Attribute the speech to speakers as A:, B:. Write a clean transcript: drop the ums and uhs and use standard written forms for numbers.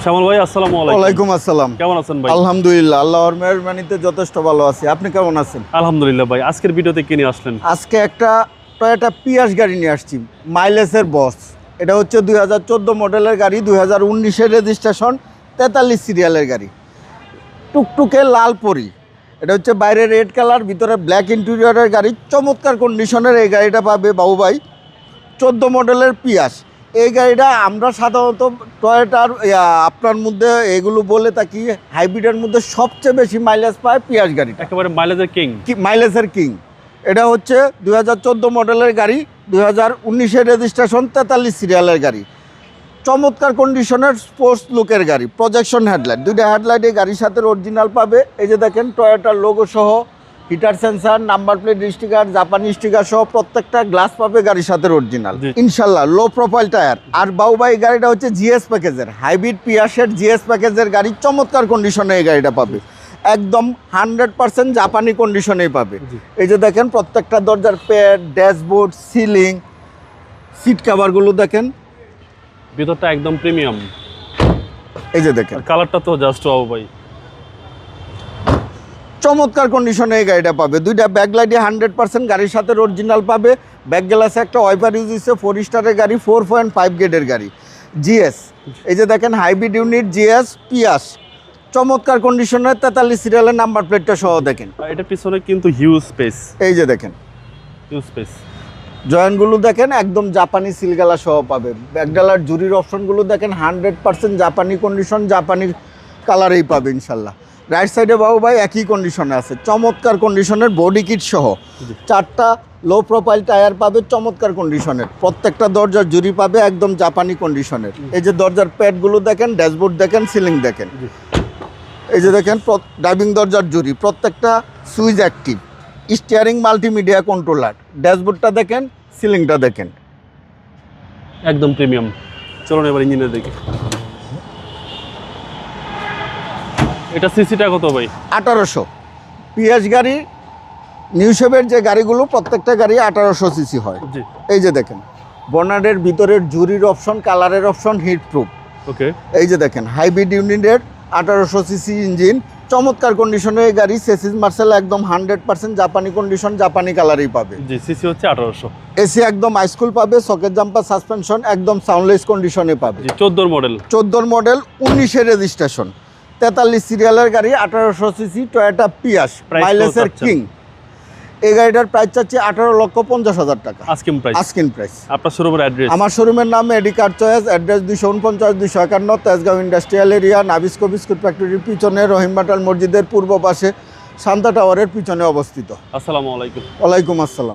A: শ্যামল ভাই, আসসালামু আলাইকুম।
B: ওয়ালাইকুম আসসালাম।
A: কেমন আছেন ভাই?
B: আলহামদুলিল্লাহ, আল্লাহর মেহরবানিতে যথেষ্ট ভালো আছি। আপনি কেমন আছেন?
A: আলহামদুলিল্লাহ ভাই। আজকের ভিডিওতে কি নিয়ে আসলেন?
B: আজকে একটা টয়োটা পিয়াস গাড়ি নিয়ে আসছি, মাইলেজের বস। এটা হচ্ছে 2014 মডেলের গাড়ি, 2019-এর রেজিস্ট্রেশন, 43 সিরিয়ালের গাড়ি, টুকটুকে লাল পরি। এটা হচ্ছে বাইরে রেড কালার, ভিতরে ব্ল্যাক ইন্টেরিয়রের গাড়ি। চমৎকার কন্ডিশনের এই গাড়িটা পাবে বাবু ভাই। 14 মডেলের পিয়াস। এই গাড়িটা আমরা সাধারণত টয়োটার আপনার মধ্যে এগুলো বলে থাকি, হাইব্রিডের মধ্যে সবচেয়ে বেশি মাইলেজ পায় পিয়াস গাড়িটা।
A: একেবারে মাইলেজের কিং।
B: মাইলেজের কিং। এটা হচ্ছে 2014 মডেলের গাড়ি, 2019-এর রেজিস্ট্রেশন, 43 সিরিয়ালের গাড়ি। চমৎকার কন্ডিশনের স্পোর্টস লুকের গাড়ি। প্রজেকশন হেডলাইট, দুইটা হেডলাইট এই গাড়ির সাথে অরিজিনাল পাবে। এই যে দেখেন টয়োটার লোগো সহ, heater sensor, number plate sticker, জাপানি স্টিকার সহ প্রত্যেকটা গ্লাস পাবে গাড়ির সাথে অরিজিনাল ইনশাল্লাহ। Low profile tyre. আর বাউবাই গাড়িটা হচ্ছে জিএস প্যাকেজের, হাইব্রিড পিয়াসের জিএস প্যাকেজের গাড়ি। চমৎকার কন্ডিশনে এই গাড়িটা পাবে, একদম 100% জাপানি কন্ডিশনেই পাবে। এই যে দেখেন প্রত্যেকটা দরজার প্যাড, ড্যাশবোর্ড, সিলিং, সিট কাভারগুলো দেখেন,
A: ভিতরটা একদম প্রিমিয়াম।
B: এই যে দেখেন
A: কালারটা তো জাস্ট ওয়াও ভাই।
B: চমৎকার কন্ডিশনে এই গাড়িটা পাবে। দুইটা ব্যাকলাইটে 100% গাড়ির সাথে অরিজিনাল পাবে। ব্যাক গ্লাসে একটা ওয়াইপার ইউজ হচ্ছে। 4 স্টারের গাড়ি, 4.5 গেটের গাড়ি, জিএস। এই যে দেখেন হাইব্রিড ইউনিট, জিএস পিয়াস। চমৎকার কন্ডিশনের 43 সিরিয়ালের নাম্বার প্লেটটা সহ দেখেন।
A: এটা পিছনে কিন্তু হিউজ স্পেস।
B: এই যে দেখেন
A: হিউজ স্পেস।
B: জয়েন্টগুলো দেখেন একদম জাপানি সিলগালা সহ পাবে। ব্যাকডালার জুরির অপশনগুলো দেখেন 100% জাপানি কন্ডিশন, জাপানি কালারেই পাবে ইনশাল্লাহ। রাইট সাইডে বাবু ভাই একই কন্ডিশনে আছে, চমৎকার কন্ডিশনের বডি কিট সহ। 4টা লো প্রোফাইল টায়ার পাবে চমৎকার কন্ডিশনের। প্রত্যেকটা দরজার জুরি পাবে একদম জাপানি কন্ডিশনের। এই যে দরজার প্যাডগুলো দেখেন, ড্যাশবোর্ড দেখেন, সিলিং দেখেন। এই যে দেখেন ড্রাইভিং দরজার জুরি, প্রত্যেকটা switch active, steering multimedia controller, ড্যাশবোর্ডটা দেখেন, সিলিংটা দেখেন,
A: একদম প্রিমিয়াম। চলুন এবার ইঞ্জিনের দিকে। এটা সিসিটা কত ভাই?
B: 1800। পিএস গাড়ি, নিউ শেপের যে গাড়িগুলো প্রত্যেকটা গাড়ি 1800 সিসি হয়। এই যে দেখেন বনারের ভিতরের জুরির অপশন, কালারের অপশন, হিট প্রুফ।
A: ওকে।
B: এই যে দেখেন হাইব্রিড ইউনিটের 1800 সিসি ইঞ্জিন। চমৎকার কন্ডিশনের এই গাড়ি। সেসিস মার্সেল একদম 100% জাপানি কন্ডিশন, জাপানি কালারই পাবে।
A: জি, সিসি হচ্ছে 1800।
B: এসি একদম হাইস্কুল পাবে, সকেট জাম্পার, সাসপেনশন একদম সাউন্ডলেস কন্ডিশনে পাবে।
A: 14 মডেল।
B: 14 মডেল, 19-এর রেজিস্ট্রেশন, 43 সিরিয়ালের গাড়ি, 1800 সিসি, টয়োটা পিয়াস, মাইলেজের কিং। এই গাড়িটার প্রাইস চাচ্ছি 18,50,000 টাকা।
A: Asking price.
B: Asking price.
A: আপনার শোরুমের অ্যাড্রেস?
B: আমার শোরুমের নাম AD car choice, address 249-251 Tejgaon industrial area, Nabisco biscuit ফ্যাক্টরির পিছনে, রহিমবাটাল মসজিদের পূর্ব পাশে, শান্তা টাওয়ারের পিছনে অবস্থিত।
A: আসসালামু আলাইকুম।
B: ওয়ালাইকুম আসসালাম।